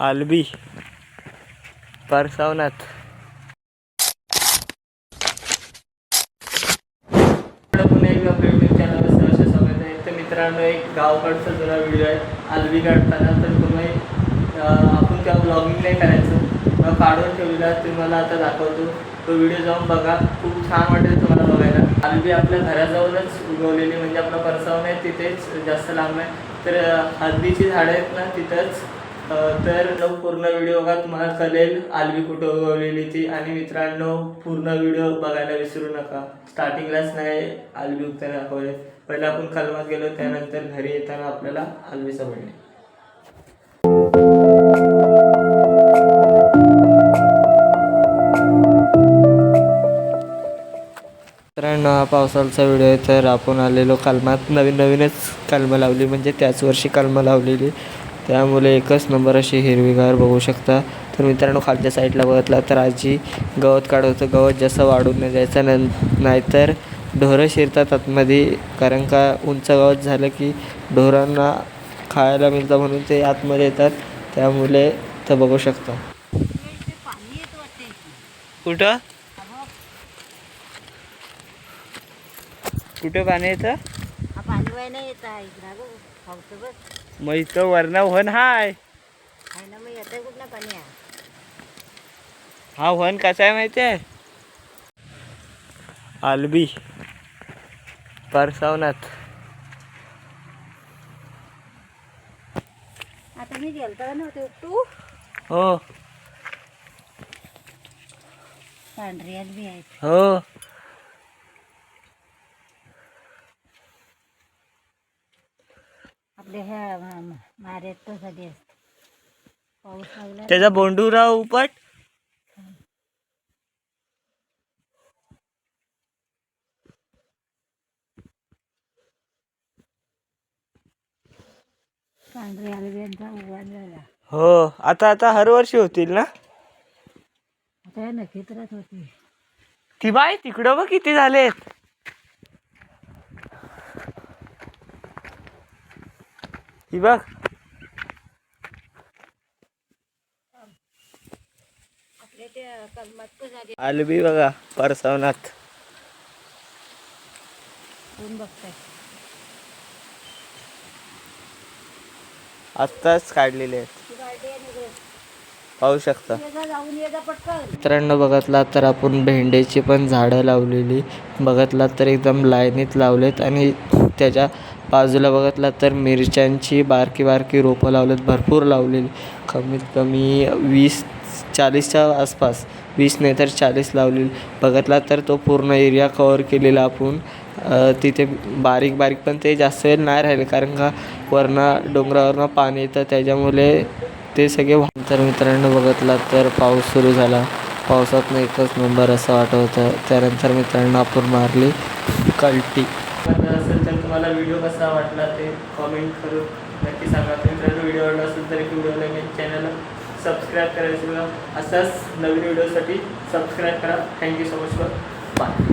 आलबी परसावनाथ. पुन्हा एकदा आपल्या यूट्यूब चॅनलवर सहर्ष स्वागत आहे. तर मित्रांनो, एक गावाकडचा जुना व्हिडिओ आहे. आलबी काढताना तर तुम्ही आपण त्या ब्लॉगिंग नाही करायचं, मग काढून ठेवलेला तुम्हाला आता दाखवतो. तो व्हिडिओ जाऊन बघा, खूप छान वाटेल तुम्हाला बघायला. आलबी आपल्या घराजवळच उगवलेली, म्हणजे आपला परसावन आहे तिथेच, जास्त लांब आहे. तर हळदीची झाडं आहेत ना तिथंच. तर पूर्ण व्हिडिओ बघा, तुम्हाला कळेल आलबी कुठं उगवलेली ती. आणि मित्रांनो, पूर्ण व्हिडिओ बघायला विसरू नका. स्टार्टिंगलाच नाही आलबी उगताना दाखवले. पहिले आपण कलमात गेलो, त्यानंतर घरी येताना आपल्याला आलबी सापडली. मित्रांनो, हा पावसाळ्याचा व्हिडिओ आहे. तर आपण आलेलो कलमात. नवीनच कलमं लावली, म्हणजे त्याच वर्षी कलमं लावलेली, त्यामुळे एकच नंबर अशी हिरवीगार बघू शकता. तर मित्रांनो, खालच्या साईडला बघितला तर आजी गवत काढत होतं. गवत जास्त वाढून नाही द्यायचं, नाहीतर ढोरं शिरतात आतमध्ये. कारण का उंच गवत झालं की ढोरांना खायला मिळतं, म्हणून ते आतमध्ये येतात. त्यामुळे तर बघू शकता. कुठं कुठं पाणी येतं? मग इथं वरना वन हाय. हा वन कसा आहे माहिती आहे? आलबी परसावनाथ. आता मी गेलतो नव्हते तू. हो पांढरी आलबी आहे. हो. आपल्या ह्या माऱ्यात तो कधी असते, पाऊस लागला त्याचा बोंडूराव उपट. पांढरी आलब्यांचा उगवण झाला. हो, आता हर वर्षी होतील ना. आता नक्षत्रात होती ती बाई तिकडं बघ किती झालेत. ही बघ. आपल्या त्या कलमात झाली. आलबी बघा परसावनाथ. कोण बघताय? आत्ताच काढलेले आहेत, पाहू शकता. मित्रांनो, बघितला तर आपण भेंड्याची पण झाडं लावलेली बघितला तर एकदम लाईनीत लावलेत. आणि त्याच्या बाजूला बघितला तर मिरच्यांची बारकी रोपं लावलेत, भरपूर लावलेली. कमीत कमी 20-40च्या आसपास, 20 नाही तर 40 लावलेली. बघितला तर तो पूर्ण एरिया कव्हर केलेला आपण. तिथे बारीक पण ते जास्त वेळ नाही राहिले, कारण का डोंगरावरनं पाणी येतं, त्याच्यामुळे ते सगळे तर मित्रांनो, बघितला तर पाऊस सुरू झाला. पावसातनं एकच नंबर असं वाटत होतं. त्यानंतर मित्रांनो, आपण मारली कल्टी. असेल तर तुम्हाला व्हिडिओ कसा वाटला ते कॉमेंट करून नक्की सांगा. मित्रांनो, व्हिडिओ आवडला असेल तर व्हिडिओला चॅनलला सबस्क्राईब करायचं. असाच नवीन व्हिडिओसाठी सबस्क्राईब करा. Thank you so much. बाय.